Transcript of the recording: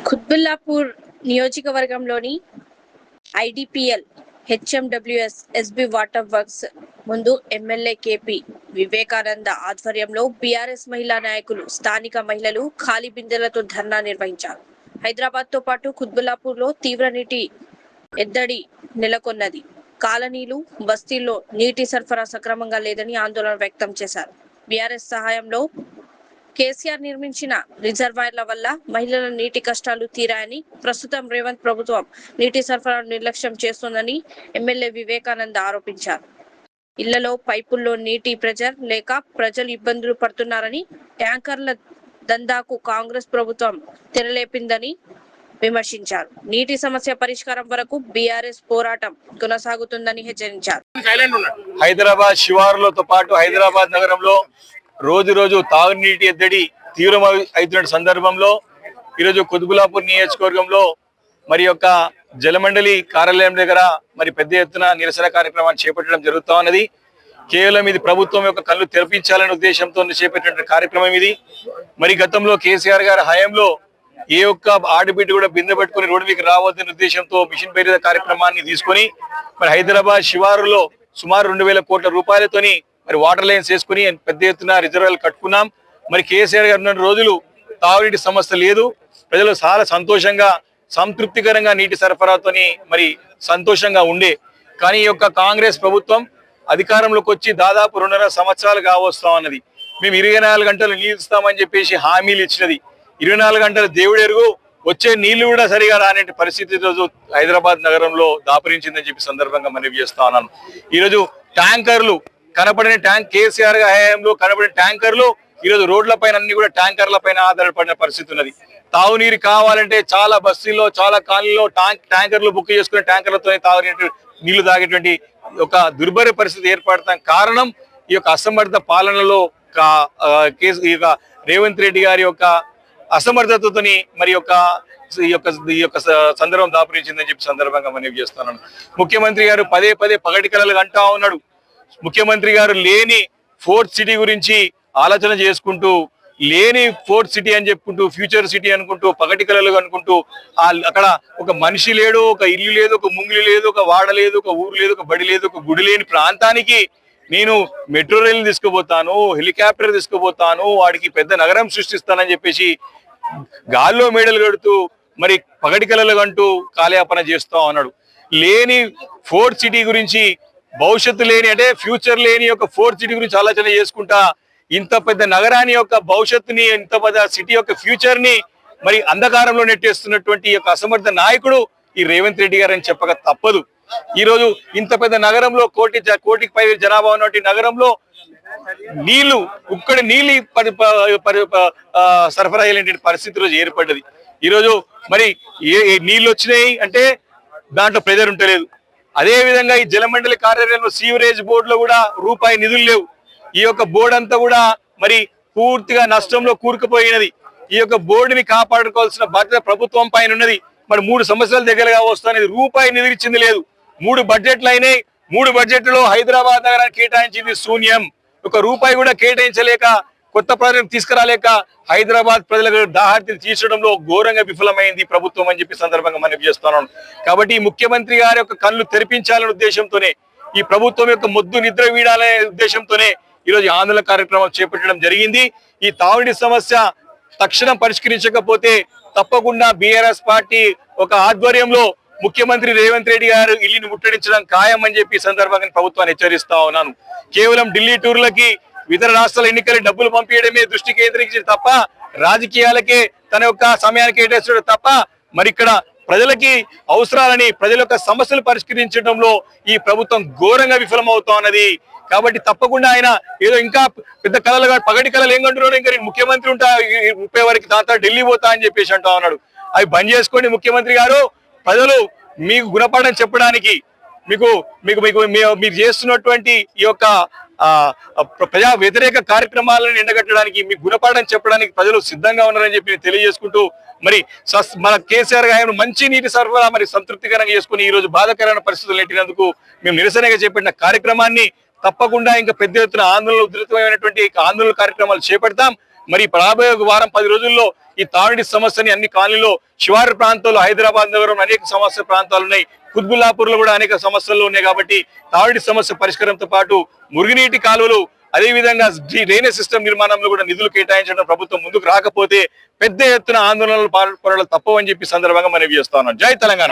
కుత్బుల్లాపూర్ నియోజకవర్గంలోని IDPL HMWS SB water works ముందు MLA KP Vivekananda ఆధ్వర్యంలో బీఆర్ఎస్ మహిళా నాయకులు, స్థానిక మహిళలు ఖాళీ బిందెలతో ధర్నా నిర్వహించారు. హైదరాబాద్తో పాటు కుత్బుల్లాపూర్లో తీవ్ర నీటి ఎద్దడి నెలకొన్నది. కాలనీలు, బస్తీల్లో నీటి సరఫరా సక్రమంగా లేదని ఆందోళన వ్యక్తం చేశారు. బీఆర్ఎస్ సహాయంలో కేసీఆర్ నిర్మించిన రిజర్వాయర్ల వల్ల మహిళల నీటి కష్టాలు తీరాయని, ప్రస్తుతం రేవంత్ ప్రభుత్వం నీటి సరఫరాను నిర్లక్ష్యం చేస్తోందని ఎమ్మెల్యే వివేకానంద ఆరోపించారు. ఇళ్లలో పైపుల్లో నీటి ప్రెజర్ లేక ప్రజలు ఇబ్బందులు పడుతున్నారని, ట్యాంకర్ల దందాకు కాంగ్రెస్ ప్రభుత్వం తెరలేపిందని విమర్శించారు. నీటి సమస్య పరిష్కారం వరకు బీఆర్ఎస్ పోరాటం కొనసాగుతుందని హెచ్చరించారు. హైదరాబాద్ శివారులతో పాటు హైదరాబాద్ నగరంలో రోజు తాగునీటి ఎద్దడి తీవ్రమవుతున్న సందర్భంలో ఈరోజు కుత్బుల్లాపూర్ నియోజకవర్గంలో మరి యొక్క జలమండలి కార్యాలయం దగ్గర మరి పెద్ద ఎత్తున నిరసన కార్యక్రమాన్ని చేపట్టడం జరుగుతూ ఉన్నది. కేవలం ఇది ప్రభుత్వం యొక్క కళ్ళు తెరిపించాలనే ఉద్దేశంతో చేపట్టిన కార్యక్రమం ఇది. మరి గతంలో కేసీఆర్ గారి హయాంలో ఏ ఒక్క ఆడబిడ్డ కూడా బిందె పట్టుకుని రోడ్డు మీకు రావద్దనే ఉద్దేశంతో మిషన్ పేరు కార్యక్రమాన్ని తీసుకొని మరి హైదరాబాద్ శివారులో సుమారు 2000 కోట్ల రూపాయలతోని మరి వాటర్ లైన్స్ వేసుకుని పెద్ద ఎత్తున రిజర్వాయర్లు కట్టుకున్నాం. మరి కేసీఆర్ గారు ఉన్న రోజులు తాగునీటి సమస్య లేదు. ప్రజలు చాలా సంతోషంగా, సంతృప్తికరంగా నీటి సరఫరాతోని మరి సంతోషంగా ఉండే. కానీ ఈ యొక్క కాంగ్రెస్ ప్రభుత్వం అధికారంలోకి వచ్చి దాదాపు 2.5 సంవత్సరాలు కావస్తా ఉన్నది. మేము 24 గంటలు నీళ్ళు ఇస్తామని చెప్పేసి హామీలు ఇచ్చినది. 24 గంటలు దేవుడు ఎరుగు, వచ్చే నీళ్లు కూడా సరిగా రానే పరిస్థితి ఈరోజు హైదరాబాద్ నగరంలో దాపురించిందని చెప్పి సందర్భంగా మనవి చేస్తా ఉన్నాను. ఈరోజు ట్యాంకర్లు కనపడిన కేసీఆర్ హయాంలో కనపడిన ట్యాంకర్లు ఈరోజు రోడ్ల పైన అన్ని కూడా ట్యాంకర్ల పైన ఆధారపడిన పరిస్థితి ఉన్నది. తాగునీరు కావాలంటే చాలా బస్తీల్లో, చాలా కాలనీలో ట్యాంకర్లు బుక్ చేసుకునే ట్యాంకర్లతో నీళ్లు తాగేటువంటి ఒక దుర్భర పరిస్థితి ఏర్పడతాం. కారణం ఈ యొక్క అసమర్థ పాలనలో రేవంత్ రెడ్డి గారి యొక్క అసమర్థతతోని మరి ఈ యొక్క సందర్భం దాపురించిందని చెప్పి సందర్భంగా మనవి చేస్తున్నాను. ముఖ్యమంత్రి గారు పదే పగటి కలలు అంటా ఉన్నాడు. ముఖ్యమంత్రి గారు లేని ఫోర్త్ సిటీ గురించి ఆలోచన చేసుకుంటూ, లేని ఫోర్త్ సిటీ అని చెప్పుకుంటూ, ఫ్యూచర్ సిటీ అనుకుంటూ, పగటి కలలు అనుకుంటూ అక్కడ ఒక మనిషి లేడు, ఒక ఇల్లు లేదు, ఒక ముంగిలి లేదు, ఒక వాడ లేదు, ఒక ఊరు లేదు, ఒక బడి లేదు, ఒక గుడి లేని ప్రాంతానికి నేను మెట్రో రైలు తీసుకుపోతాను, హెలికాప్టర్ తీసుకుపోతాను, వాడికి పెద్ద నగరం సృష్టిస్తానని చెప్పేసి గాల్లో మేడలు కడుతూ మరి పగటి కలలు అంటూ కాలయాపన చేస్తా ఉన్నాడు. లేని ఫోర్త్ సిటీ గురించి, భవిష్యత్తు లేని అంటే ఫ్యూచర్ లేని యొక్క ఫోర్త్ సిటీ గురించి ఆలోచన చేసుకుంటా ఇంత పెద్ద నగరాన్ని యొక్క భవిష్యత్తుని, ఇంత పెద్ద సిటీ యొక్క ఫ్యూచర్ ని మరి అంధకారంలో నెట్టేస్తున్నటువంటి యొక్క అసమర్థ నాయకుడు ఈ రేవంత్ రెడ్డి గారు అని చెప్పక తప్పదు. ఈ రోజు ఇంత పెద్ద నగరంలో కోటికి పై జనాభా ఉన్నటువంటి నగరంలో నీళ్లు ఉక్కడి నీళ్ళు సరఫరా అయ్యేటువంటి పరిస్థితి రోజు ఏర్పడ్డది. ఈరోజు మరి నీళ్ళు వచ్చినాయి అంటే దాంట్లో ప్రెజర్ ఉంటలేదు. అదే విధంగా ఈ జలమండలి కార్యాలయంలో సీవరేజ్ బోర్డులో కూడా రూపాయి నిధులు లేవు. ఈ యొక్క బోర్డు అంతా కూడా మరి పూర్తిగా నష్టంలో కూరుకుపోయినది. ఈ యొక్క బోర్డుని కాపాడుకోవాల్సిన బాధ్యత ప్రభుత్వం పైన ఉన్నది. మరి 3 సంవత్సరాల దగ్గరగా వస్తున్నది, రూపాయి నిధులు ఇచ్చింది లేదు. 3 బడ్జెట్లు అయినాయి. 3 బడ్జెట్లో హైదరాబాద్ నగరానికి కేటాయించింది శూన్యం. ఒక రూపాయి కూడా కేటాయించలేక, కొత్త ప్రాజెక్ట్ తీసుకురాలేక హైదరాబాద్ ప్రజలకు దాహార్తి తీర్చడంలో ఘోరంగా విఫలమైంది ప్రభుత్వం అని చెప్పి సందర్భంగా మనవి చేస్తున్నాను. కాబట్టి ముఖ్యమంత్రి గారి యొక్క కళ్ళు తెరిపించాలనే ఉద్దేశంతోనే, ఈ ప్రభుత్వం యొక్క మొద్దు నిద్ర వీడాలనే ఉద్దేశంతోనే ఈరోజు ఆందోళన కార్యక్రమం చేపట్టడం జరిగింది. ఈ తాగునీటి సమస్య తక్షణం పరిష్కరించకపోతే తప్పకుండా బీఆర్ఎస్ పార్టీ ఒక ఆధ్వర్యంలో ముఖ్యమంత్రి రేవంత్ రెడ్డి గారు ఇల్లుని ముట్టడించడం ఖాయం అని చెప్పి సందర్భంగా ప్రభుత్వాన్ని హెచ్చరిస్తా ఉన్నాను. కేవలం ఢిల్లీ టూర్లకి, ఇతర రాష్ట్రాల ఎన్నికలు డబ్బులు పంపించడమే దృష్టి కేంద్రీకరించడం తప్ప, రాజకీయాలకే తన యొక్క సమయాన్ని కేటాయించడం తప్ప మరి ఇక్కడ ప్రజలకి అవసరాలని, ప్రజల యొక్క సమస్యలు పరిష్కరించడంలో ఈ ప్రభుత్వం ఘోరంగా విఫలమవుతా ఉన్నది. కాబట్టి తప్పకుండా ఆయన ఏదో ఇంకా పెద్ద కళలు, పగటి కళలు ఏం కంటున్నాడు, ఇంకా నేను ముఖ్యమంత్రి ఉంటా 30 వరకు దాంతో ఢిల్లీ పోతా అని చెప్పేసి అంటా ఉన్నాడు. అవి బంద్ చేసుకోండి ముఖ్యమంత్రి గారు. ప్రజలు మీకు గుణపాఠం చెప్పడానికి, మీరు చేస్తున్నటువంటి ఈ యొక్క ప్రజా వ్యతిరేక కార్యక్రమాలను ఎండగట్టడానికి, మీకు గుణపాఠం చెప్పడానికి ప్రజలు సిద్ధంగా ఉన్నారని చెప్పి తెలియజేసుకుంటూ, మరి మన కేసీఆర్ గారు మంచి నీటి సరఫరా మరి సంతృప్తికరంగా చేసుకుని ఈ రోజు బాధాకరమైన పరిస్థితులు నెట్టినందుకు మేము నిరసనగా చేపట్టిన కార్యక్రమాన్ని తప్పకుండా ఇంకా పెద్ద ఎత్తున ఆందోళన ఉధృతమైనటువంటి ఆందోళన కార్యక్రమాలు చేపడతాం. మరి రాబోయే వారం 10 రోజుల్లో ఈ తాగునీటి సమస్యని అన్ని కాలనీలో శివారు ప్రాంతాల్లో హైదరాబాద్ నగరం అనేక సమస్య ప్రాంతాలు ఉన్నాయి, కుత్బుల్లాపూర్ లో కూడా అనేక సమస్యలు ఉన్నాయి. కాబట్టి తాగునీటి సమస్య పరిష్కారంతో పాటు మురుగునీటి కాలువలు అదే విధంగా డ్రైనేజ్ సిస్టమ్ నిర్మాణంలో కూడా నిధులు కేటాయించడం ప్రభుత్వం ముందుకు రాకపోతే పెద్ద ఎత్తున ఆందోళనలు పాల్పడడం తప్పవని చెప్పి సందర్భంగా మనవి చేస్తా ఉన్నాం. జై తెలంగాణ.